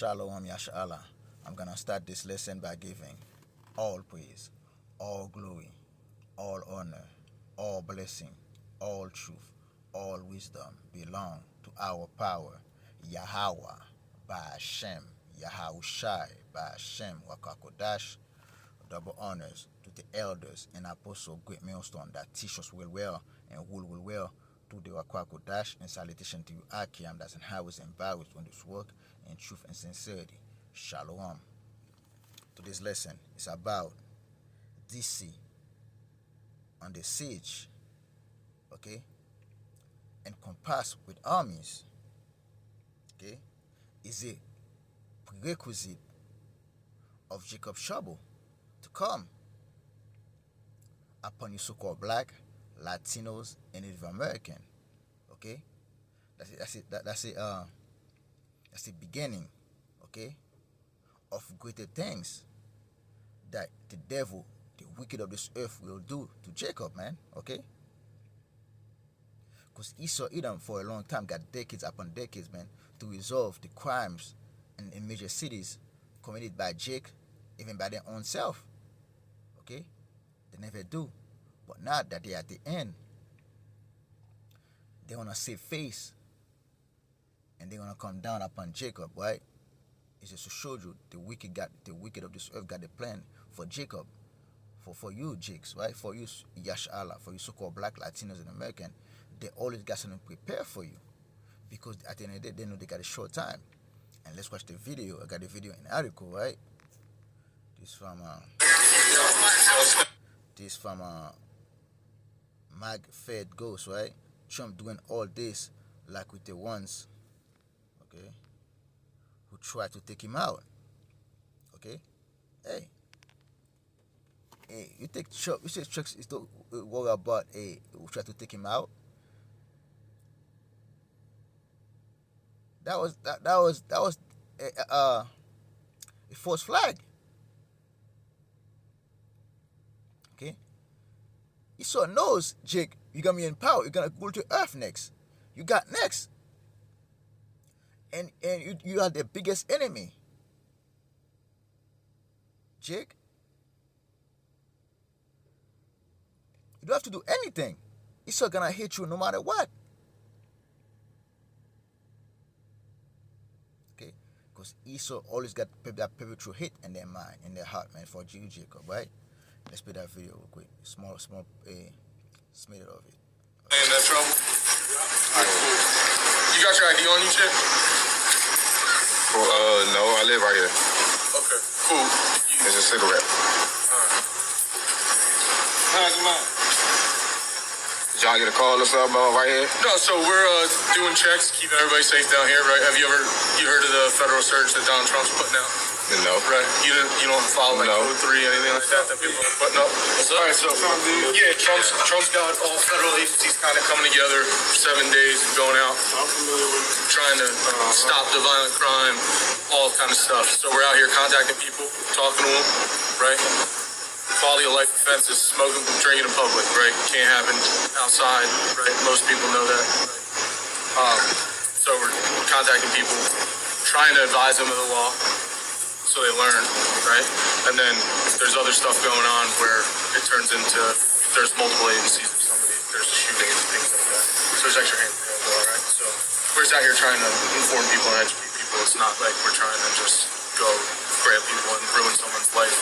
Shalom Yashala. I'm gonna start this lesson by giving all praise, all glory, all honor, all blessing, all truth, all wisdom belong to our power, Yahweh, by Hashem, Yahushai, by Hashem, Wakakodash. Double honors to the elders and apostles, great millstone that teach us well and rule well to the Wakakodash, and salutation to you, Akiam, that's in highways and byways on this work in truth and sincerity. Shalom. Today's lesson is about DC on the siege, okay, encompassed with armies, okay, is a prerequisite of Jacob's trouble to come upon you so-called black, Latinos, and Native American, okay. That's the beginning, okay, of greater things that the devil, the wicked of this earth, will do to Jacob, man, okay? Because Esau, Edom, for a long time, got decades upon decades, man, to resolve the crimes in major cities committed by Jake, even by their own self, okay? They never do. But now that they're at the end, they want to save face, and they're gonna come down upon Jacob, right? It's just to show you the wicked of this earth got the plan for Jacob, for you Jakes, right? For you Yashala, for you so-called black, Latinos, and American. They always got something prepared for you, because at the end of the day, they know they got a short time. And let's watch the video. I got the video in the article, right? This from Mag Fed Ghost, right? Trump doing all this like with the ones, okay, who tried to take him out, okay? Hey, you take Trump, you say Trump is don't worry about who tried to take him out. That was a false flag. Okay? Esau knows, Jake, you're gonna be in power, you're gonna go to earth next. You got next. And you are the biggest enemy. Jake. You don't have to do anything. Esau gonna hate you no matter what. Okay? Because Esau always got that perpetual hate in their mind, in their heart, man, for you, Jacob, right? Let's play that video real quick. Small snippet of it. In that trouble? Alright, cool. You got your ID on you, Chip? No, I live right here. Okay, cool. It's a cigarette. Alright. How's your mind? Did y'all get a call or something right here? No, so we're doing checks, keeping everybody safe down here, right? Have you heard of the federal surge that Donald Trump's putting out? No. Right. You don't follow like Code 3, anything like that people are putting up? Alright, so yeah, Trump's got all federal agencies kind of coming together for 7 days and going out. I'm familiar with trying to stop the violent crime, all kind of stuff. So we're out here contacting people, talking to them, right? Quality of life offenses, smoking, drinking in public, right? Can't happen outside, right? Most people know that. Right? So we're contacting people, trying to advise them of the law, so they learn, right? And then there's other stuff going on where it turns into, there's multiple agencies or somebody, there's shootings and things like that. So there's extra hands there, all right? So we're just out here trying to inform people and educate people. It's not like we're trying to just go grab people and ruin someone's life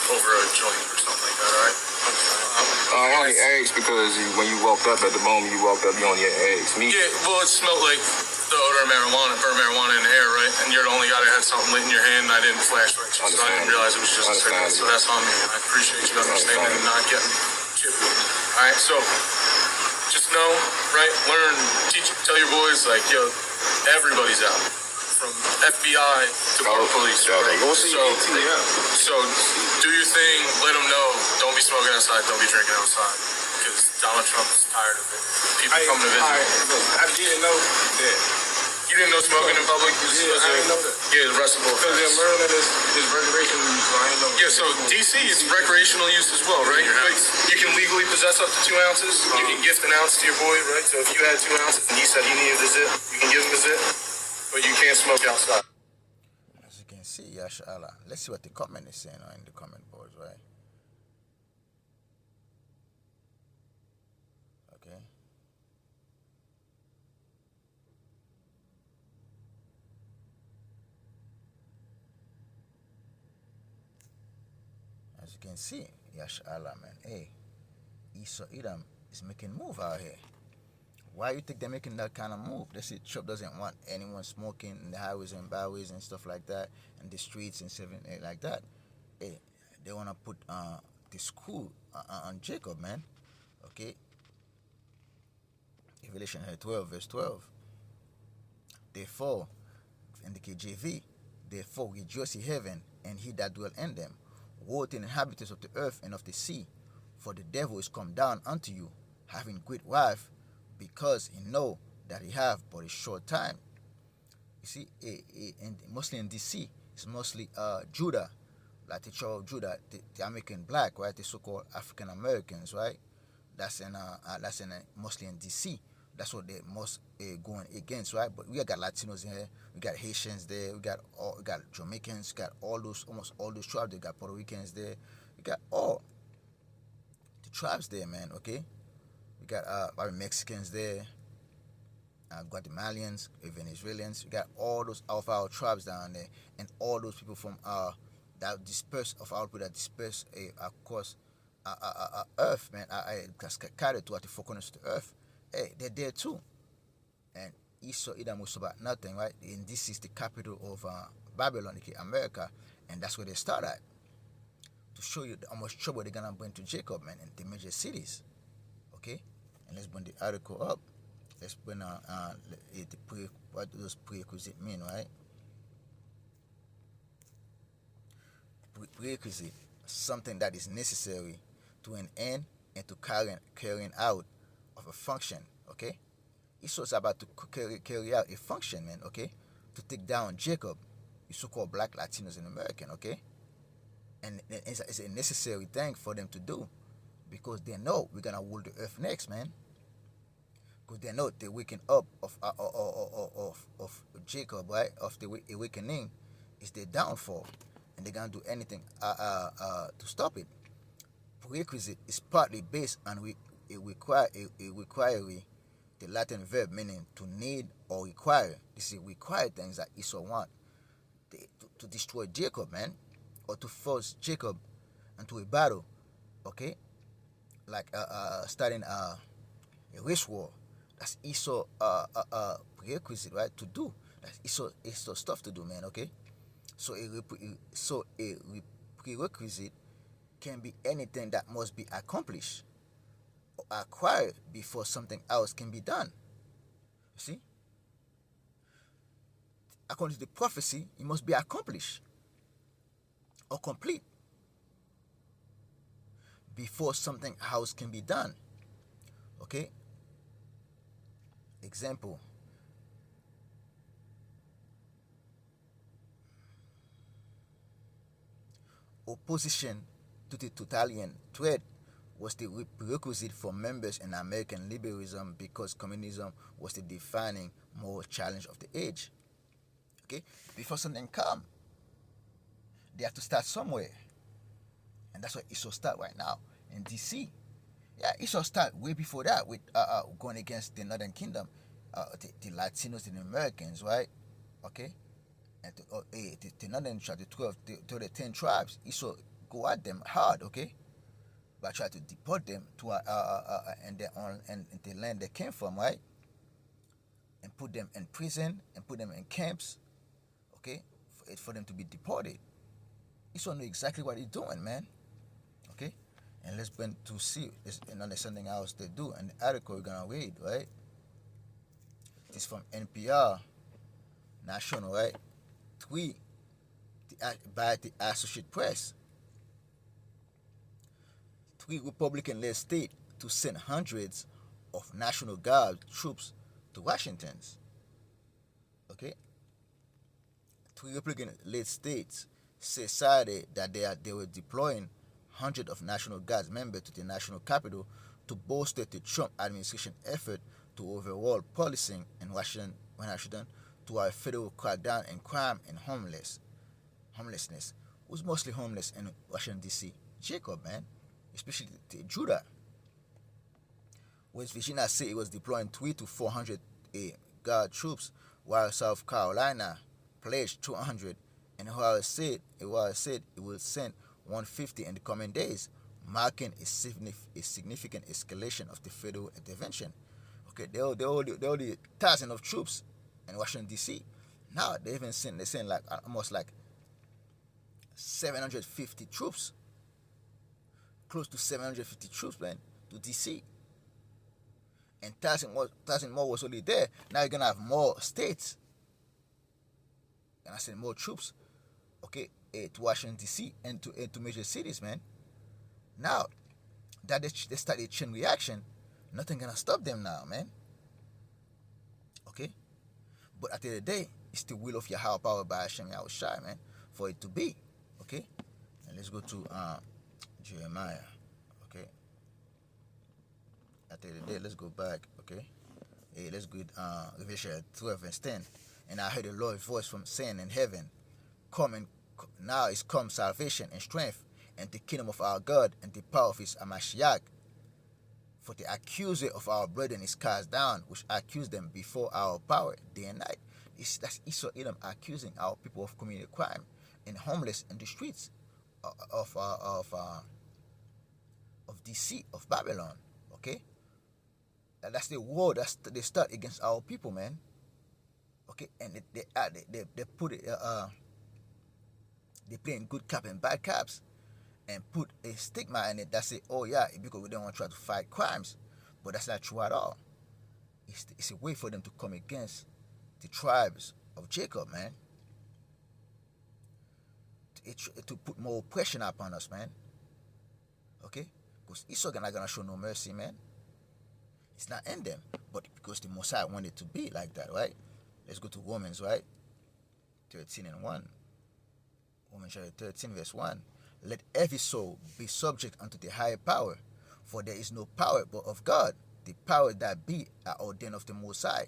over a joint or something like that, all right? I only asked because when you walked up, at the moment you walked up, you only asked me. Yeah, well, it smelled like the odor of marijuana, burnt marijuana in the air, right? And you're the only guy that had something lit in your hand, and I didn't flash right, so I didn't realize it was just a cigarette. So that's on me. I appreciate you understanding and not getting chippy. All right, so just know, right? Learn, teach, tell your boys, like, yo, everybody's out, from FBI to bar police, right? So do your thing, let them know. Don't be smoking outside, don't be drinking outside, because Donald Trump is tired of it. People come to visit. I didn't know that. You didn't know smoking in public? I didn't know that. Yeah, the arrestable offense. Because in Maryland is recreational use, so I didn't know. Yeah, so DC is recreational use as well, right? You can legally possess up to 2 ounces. You can gift an ounce to your boy, right? So if you had 2 ounces and he said he needed a zip, you can give him a zip, but you can't smoke outside. see, Yasha Allah. Let's see what the comment is saying in the comment boards, right? Okay. As you can see, Yasha Allah, man. Hey, Esau Edom is making move out here. Why you think they're making that kind of move? They say Trump doesn't want anyone smoking in the highways and byways and stuff like that, and the streets and stuff like that. Hey, they wanna put the school on Jacob, man. Okay. Revelation 12, verse 12. Therefore, in the KJV, therefore rejoice in heaven, and he that dwell in them. Woe to the inhabitants of the earth and of the sea, for the devil is come down unto you, having great wrath, because he know that he have but a short time. You see, mostly in DC, it's mostly Judah, like the tribe of Judah, the American black, right? The so-called African Americans, right? That's in mostly in DC. That's what they're most going against, right? But we got Latinos in here, we got Haitians there, we got Jamaicans, we got almost all those tribes. They got Puerto Ricans there, we got all the tribes there, man. Okay, we got Mexicans there, Guatemalans, Venezuelans. We got all those of our tribes down there, and all those people from that dispersed of our people that dispersed across earth, man. Scattered throughout the four corners of the earth. Hey, they're there too. And Esau Edom was about nothing, right? And this is the capital of Babylon, okay, America, and that's where they start at. To show you how much trouble they're gonna bring to Jacob, man, in the major cities. Okay? And let's bring the article up. Let's bring what does prerequisite mean, right? Prerequisite, something that is necessary to an end and to carrying out of a function, okay? Esau's about to carry out a function, man, okay? To take down Jacob, the so-called black Latinos and American, okay? And it's a necessary thing for them to do, because they know we're gonna rule the earth next, man. Because they know the waking up of Jacob, right? Of the awakening is their downfall, and they're gonna do anything to stop it. Prerequisite is partly based on require, the Latin verb meaning to need or require. This is required things that Esau want to destroy Jacob, man, or to force Jacob into a battle, okay? Like starting a race war. That's Esau prerequisite, right? To do. That's Esau stuff to do, man, okay? So a prerequisite can be anything that must be accomplished or acquired before something else can be done. You see? According to the prophecy, it must be accomplished or complete before something else can be done. Okay? Example. Opposition to the totalitarian threat was the prerequisite for members in American liberalism, because communism was the defining moral challenge of the age. Okay? Before something come, they have to start somewhere. And that's where Esau start right now in DC. Yeah, Esau start way before that with going against the Northern Kingdom, the Latinos and the Americans, right? Okay? And the Northern tribe, the 10 tribes, Esau go at them hard, okay? But try to deport them to and the land they came from, right? And put them in prison and put them in camps, okay? For them to be deported. Esau know exactly what he's doing, man. Okay? And let's bring to see there's something else they do. And the article we're gonna read, right? It's from NPR National, right? By the Associated Press. 3 Republican-led states to send hundreds of National Guard troops to Washington. Okay? 3 Republican-led states say Saturday that they were deploying hundreds of National Guard members to the national capital to bolster the Trump administration effort to overhaul policing in Washington to a federal crackdown in crime and homeless. homelessness. Who's mostly homeless in Washington D.C.? Jacob, man, especially Judah. West Virginia said it was deploying 3 to 400 guard troops, while South Carolina pledged 200, and Ohio said it will send 150 in the coming days, marking a significant escalation of the federal intervention. Okay, they already thousands of troops in Washington D.C. Now they send like almost like 750 troops, close to 750 troops, man, to D.C. And thousand more was already there. Now you're gonna have more states. Gonna send more troops, okay, to Washington D.C. and to major cities, man. Now that they start a chain reaction, nothing gonna stop them now, man. Okay, but at the end of the day, it's the will of Yahweh power by Hashem Yahushai, man, for it to be. Okay, and let's go to Jeremiah. Okay, at the end of the day, let's go back. Okay, hey, let's go Revelation 12 verse 10. And I heard the Lord's voice from saying in heaven, "Come and now is come salvation and strength, and the kingdom of our God, and the power of his Amashiach. For the accuser of our brethren is cast down, which accused them before our power day and night." That's Esau Edom accusing our people of committing crime and homeless in the streets of DC, of Babylon. Okay, that's the war they start against our people, man. Okay, and they put it they play in good cap and bad caps, and put a stigma in it that say, oh yeah, because we don't want to try to fight crimes, but that's not true at all. It's a way for them to come against the tribes of Jacob, man. To put more pressure upon us, man. Okay, because Esau not gonna show no mercy, man. It's not in them, but because the Messiah wanted it to be like that, right? Let's go to Romans, right? 13:1. Romans chapter 13, verse 1. Let every soul be subject unto the higher power, for there is no power but of God. The power that be are ordained of the Most High.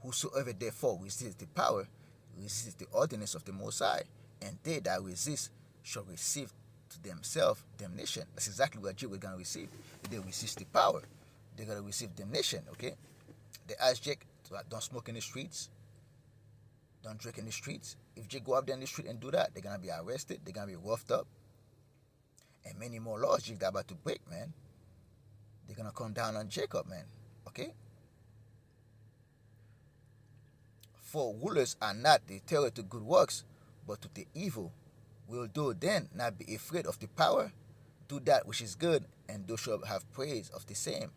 Whosoever therefore resists the power, resists the ordinance of the Most High, and they that resist shall receive to themselves damnation. That's exactly what Jews are going to receive. If they resist the power, they're going to receive damnation, okay? They ask Jake, don't smoke in the streets, don't drink in the streets. If Jake go up there in the street and do that, they're going to be arrested, they're going to be roughed up, and many more laws Jake are about to break, man. They're going to come down on Jacob, man, okay? For rulers are not the terror to good works, but to the evil. Will thou then not be afraid of the power? Do that which is good, and thou shalt have praise of the same.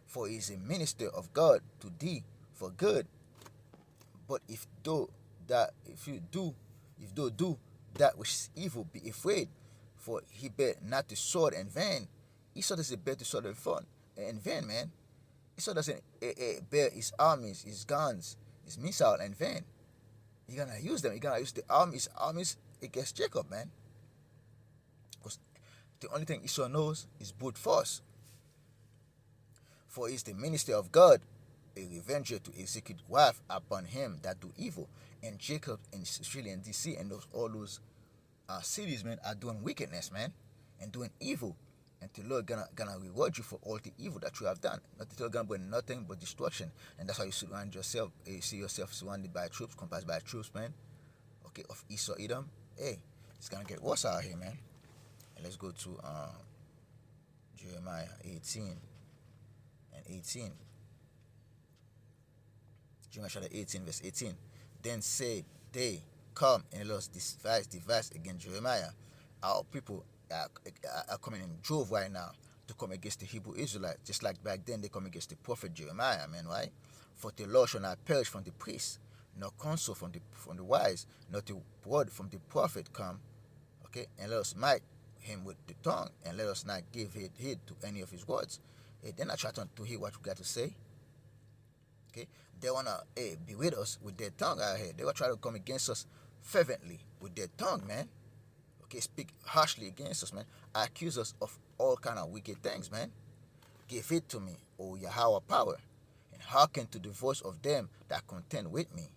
For he is a minister of God to thee for good. But if thou do that which is evil, be afraid, for he bear not the sword in vain. Esau doesn't bear the sword in vain, man. Esau doesn't bear his armies, his guns, his missile in vain. You're gonna use them. You're gonna use the armies against Jacob, man. Because the only thing Esau knows is brute force. For he is the minister of God, a revenger to execute wrath upon him that do evil. And Jacob and Australia and DC and all those cities, man, are doing wickedness, man, and doing evil. And the Lord gonna reward you for all the evil that you have done. Not the Lord gonna bring nothing but destruction. And that's why you surround yourself. You see yourself surrounded by troops, compassed by troops, man. Okay, of Esau Edom. Hey, it's gonna get worse out here, man. And let's go to Jeremiah 18 and 18. Jeremiah chapter 18, verse 18. Then said they, come and let us devise against Jeremiah. Our people are coming in drove right now to come against the Hebrew Israelites, just like back then they come against the prophet Jeremiah, man, right? For the law shall not perish from the priest, nor counsel from the wise, nor the word from the prophet come. Okay, and let us smite him with the tongue, and let us not give heed to any of his words. They're not trying to hear what we got to say. Okay, they wanna be with us with their tongue out here. They will try to come against us fervently with their tongue, man. Okay, speak harshly against us, man. Accuse us of all kind of wicked things, man. Give it to me, O Yahweh power, and hearken to the voice of them that contend with me.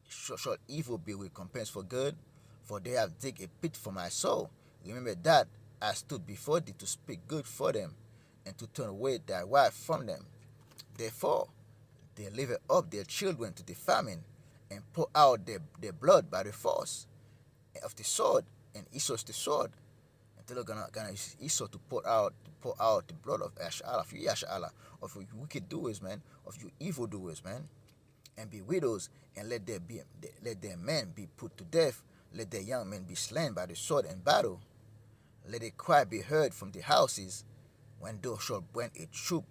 Shall evil be recompensed for good, For they have dig a pit for my soul. Remember that I stood before thee to speak good for them, and to turn away thy wife from them. Therefore they deliver up their children to the famine, and pour out their blood by the force of the sword, and Esau's the sword. And they're gonna use Esau to pour out the blood of Yash'Allah, of you Yash'Allah, of you wicked doers, man, of you evil doers, man. And be widows, and let their men be put to death, let their young men be slain by the sword and battle. Let a cry be heard from the houses, when thou shalt bring a troop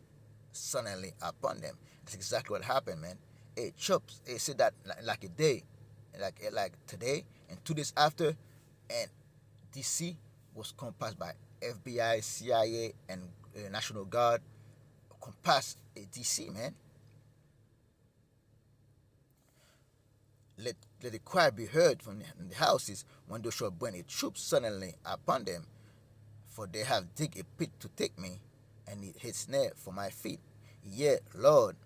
suddenly upon them. That's exactly what happened, man. A troop, they said that like a day, like today, and 2 days after, and DC was compassed by FBI, CIA, and National Guard. Compassed a DC, man. Let the cry be heard from the houses, when thou shalt bring a troop suddenly upon them. For they have dig a pit to take me, and it hid snare for my feet. Yet, Lord,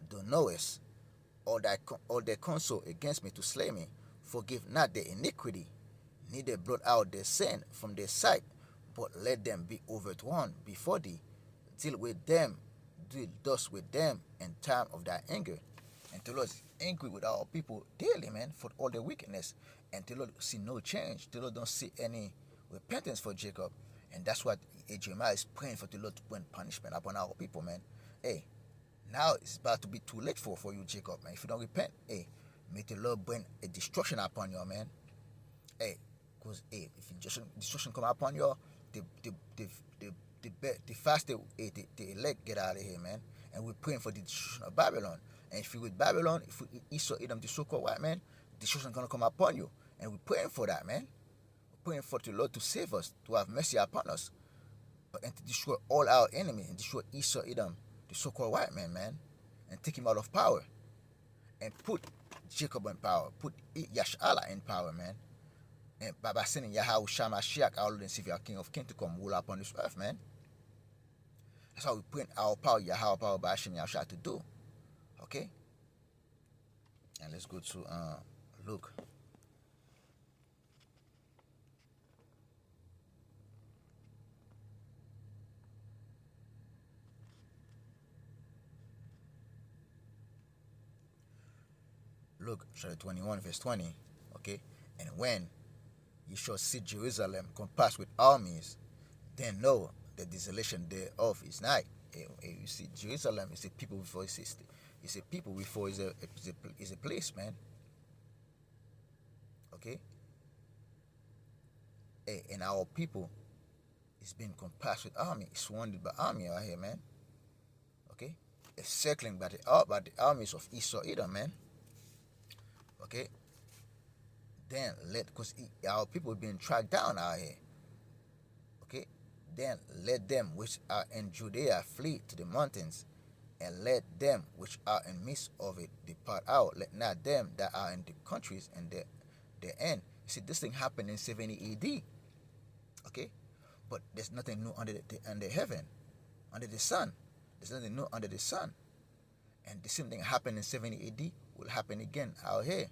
thou knowest all their counsel against me to slay me. Forgive not their iniquity, neither blot out their sin from their sight, but let them be overthrown before thee. Deal thus with them in time of thy anger. And the Lord is angry with our people daily, man, for all their wickedness. And the Lord see no change. The Lord don't see any repentance for Jacob. And that's what Jeremiah is praying for, the Lord to bring punishment upon our people, man. Hey, now it's about to be too late for you, Jacob, man. If you don't repent, hey, may the Lord bring a destruction upon you, man. Hey, because hey, if destruction come upon you, the faster the elect get out of here, man. And we're praying for the destruction of Babylon. And if you with Babylon, if we Esau, Edom, the so-called white man, destruction gonna come upon you. And we're praying for that, man. We're praying for the Lord to save us, to have mercy upon us, and to destroy all our enemies, and destroy Esau, Edom, the so-called white man, man, and take him out of power, and put Jacob in power, put Yash'Allah in power, man. And by sending Yahweh Shamashiach, our Lord and Savior, King of Kings, to come rule upon this earth, man. That's how we put our power, Yahweh power, by Hashem Yahshua to do. Okay? And let's go to Luke. Luke chapter 21, verse 20. Okay? And when you shall see Jerusalem compassed with armies, then know the desolation thereof is nigh. You see, Jerusalem is a people before it's a people before is a place, man. Okay? And our people is being compassed with army, surrounded by army out here, man. Okay? It's circling by the armies of Esau, Edom, man. Okay? Then because our people being tracked down out here. Okay? Then let them which are in Judea flee to the mountains, and let them which are in midst of it depart out. Let not them that are in the countries and their end. You see, this thing happened in 70 AD. Okay? But there's nothing new under heaven, under the sun. There's nothing new under the sun. And the same thing happened in 70 AD will happen again out here.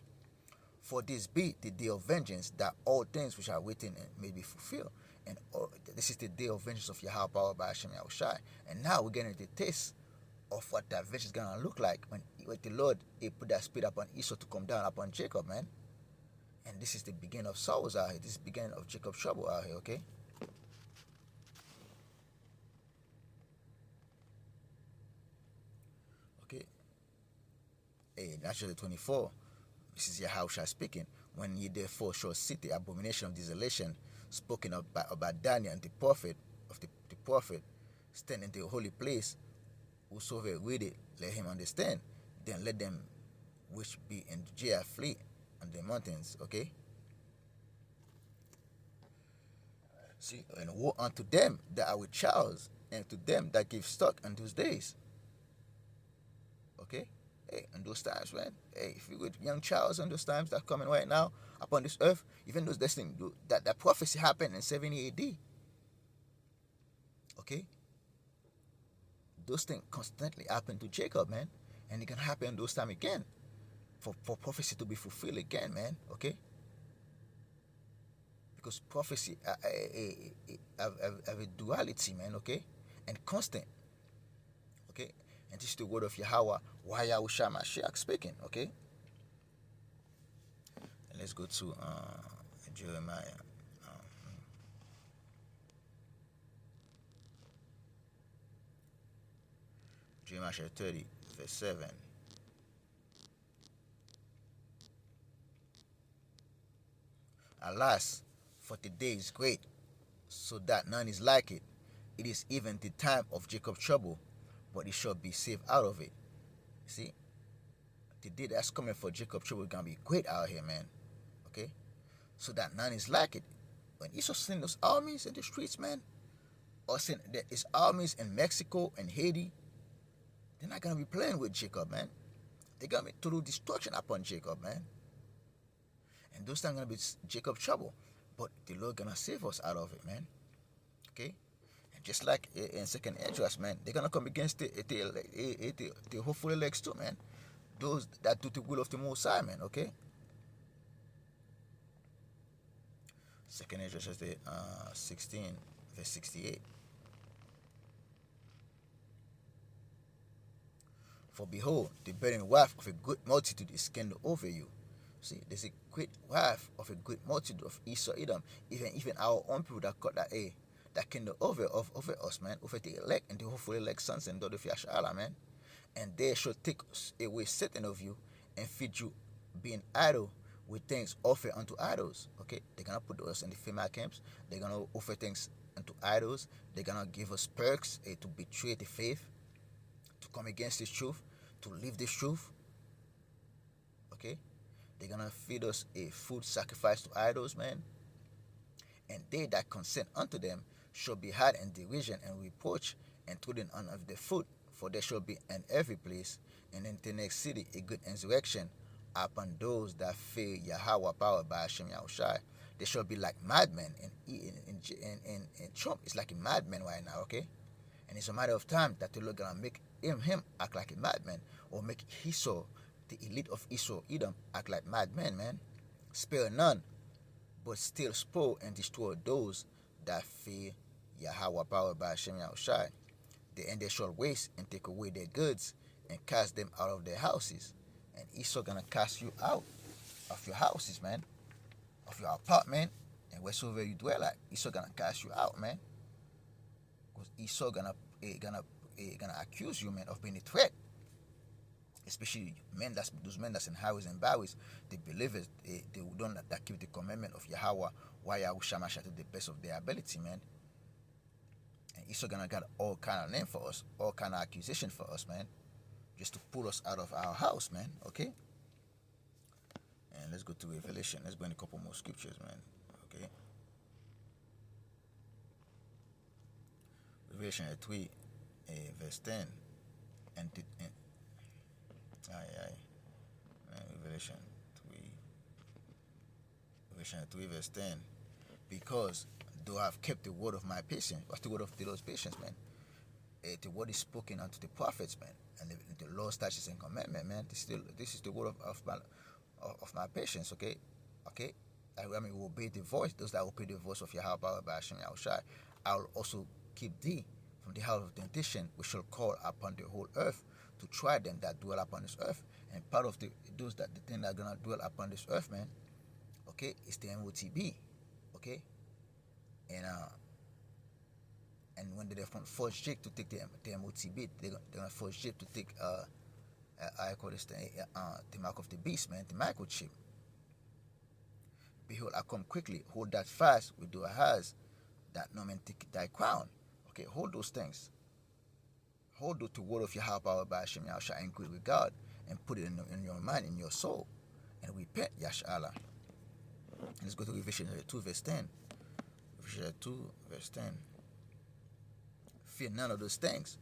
For this be the day of vengeance, that all things which are written may be fulfilled. And this is the day of vengeance of Yahweh power by Hashem Yahushai. And now we're getting the taste of what that vengeance is going to look like when the Lord put that spirit upon Esau to come down upon Jacob, man. And this is the beginning of sorrows out here. This is the beginning of Jacob's trouble out here, okay? Okay. Naturally 24. This is Yahushua speaking. When ye therefore shall see the abomination of desolation spoken of by Daniel and the prophet stand in the holy place, whosoever read it, let him understand. Then let them which be in Judea flee on the mountains. Okay. See, and woe unto them that are with child, and to them that give stock in those days. Okay. Hey, in those times, man. Hey, if you with young child in those times that are coming right now upon this earth, even those destiny that prophecy happened in 70 AD. Okay? Those things constantly happen to Jacob, man. And it can happen those time again. For prophecy to be fulfilled again, man. Okay? because prophecy have a duality, man, okay, and constant, okay, and this is the word of Yahweh, Yahushua Mashiach speaking, okay. And let's go to Jeremiah. Jeremiah chapter 30, verse 7. Alas, for the day is great, so that none is like it. It is even the time of Jacob's trouble, but he shall be saved out of it. See, the day that's coming for Jacob's trouble is gonna be great out here, man. Okay, so that none is like it. When Esau send those armies in the streets, man, or send his armies in Mexico and Haiti, they're not gonna be playing with Jacob, man. They're gonna be total destruction upon Jacob, man. And those times gonna be Jacob's trouble, but the Lord gonna save us out of it, man. Okay, and just like in Second Esdras, man, they're gonna come against the hopeful elects too, man. Those that do the will of the Most High, man. Okay. Second Esdras chapter 16, verse 68. For behold, the burning wife of a great multitude is kindled over you. See, there's a great wife of a great multitude of Esau Edom, even our own people that got that kindled over us, man, over the elect and the hopeful elect sons and daughters of Yashala, man. And they shall take away Satan of you and feed you being idle with things offered unto idols. Okay, they're gonna put us in the female camps. They're gonna offer things unto idols. They're gonna give us perks to betray the faith, to come against this truth, to live this truth. Okay, they're gonna feed us a food sacrificed to idols, man. And they that consent unto them shall be had in derision and reproach and trodden on of their foot, for there shall be in every place and in the next city a good insurrection upon those that fear Yahweh powered by Hashem Yahushai. They shall be like madmen, and in Trump is like a madman right now, okay? And it's a matter of time that the Lord gonna make him act like a madman, or make Esau, the elite of Esau Edom, act like madmen, man. Spare none, but still spoil and destroy those that fear Yahweh powered by Hashem Yahushai. And they shall waste and take away their goods and cast them out of their houses. And Esau gonna cast you out of your houses, man, of your apartment, and wheresoever you dwell at. Esau gonna cast you out, man, because Esau gonna accuse you, man, of being a threat. Especially those men that's in highways and byways, the believers, they don't that keep the commandment of Yahweh, Yahushua Mashiach to the best of their ability, man. And Esau gonna got all kind of name for us, all kind of accusation for us, man, just to pull us out of our house, man. Okay. And let's go to Revelation. Let's bring a couple more scriptures, man. Okay. Revelation 3, verse 10, and Revelation 3, verse 10. Because though I have kept the word of my patience, what's the word of the Lord's patience, man? The word is spoken unto the prophets, man, and the law, statutes, and commandment, man. This is the word of my patience, okay? Okay? I mean, we obey the voice, those that obey the voice of Yahweh by Hashem Yahushai. I will also keep thee from the house of temptation, which shall call upon the whole earth to try them that dwell upon this earth. And part of the thing that are gonna dwell upon this earth, man, okay, is the MOTB, okay? And when they force Jake to take the MOTB, they're gonna force Jake to take I call this thing the mark of the beast, man, the microchip. Behold, I come quickly. Hold that fast with your hands, that no man take thy crown. Okay, hold those things. Hold the word of Yahweh power by Hashem Yahushua in good regard, and put it in your mind, in your soul, and repent, Yashala. Let's go to Revelation 2, verse 10. Revelation 2, verse 10. Fear none of those things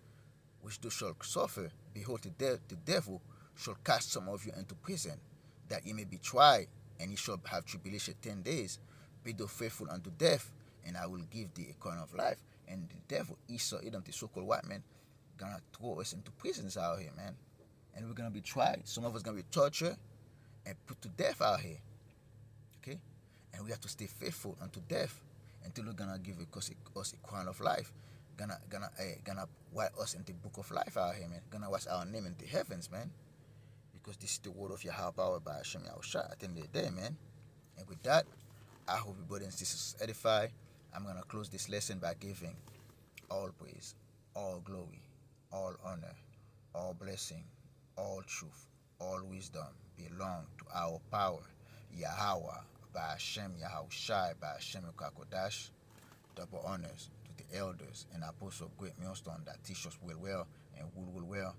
which thou shalt suffer. Behold, the devil shall cast some of you into prison, that ye may be tried, and ye shall have tribulation 10 days. Be thou faithful unto death, and I will give thee a crown of life. And the devil, Esau, Edom, the so-called white man, gonna throw us into prisons out here, man. And we're gonna be tried. Some of us gonna be tortured and put to death out here. Okay? and we have to stay faithful unto death until we're gonna give us a crown of life. Gonna write us in the book of life out here, man. Gonna write our name in the heavens, man. Because this is the word of Yahweh power by Hashem Yahushua at the end of the day, man. And with that, I hope everybody and sisters edify. I'm gonna close this lesson by giving all praise, all glory, all honor, all blessing, all truth, all wisdom belong to our power, Yahweh, by Hashem Yahushai, by Hashem Kakodash. Double honors to the elders and apostles of great millstone that teach us well and will well.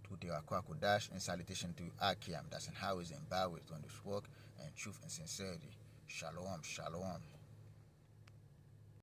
To the Akwakodash, and salutation to Akiam, that's in how is and bow on this work and truth and sincerity. Shalom, shalom.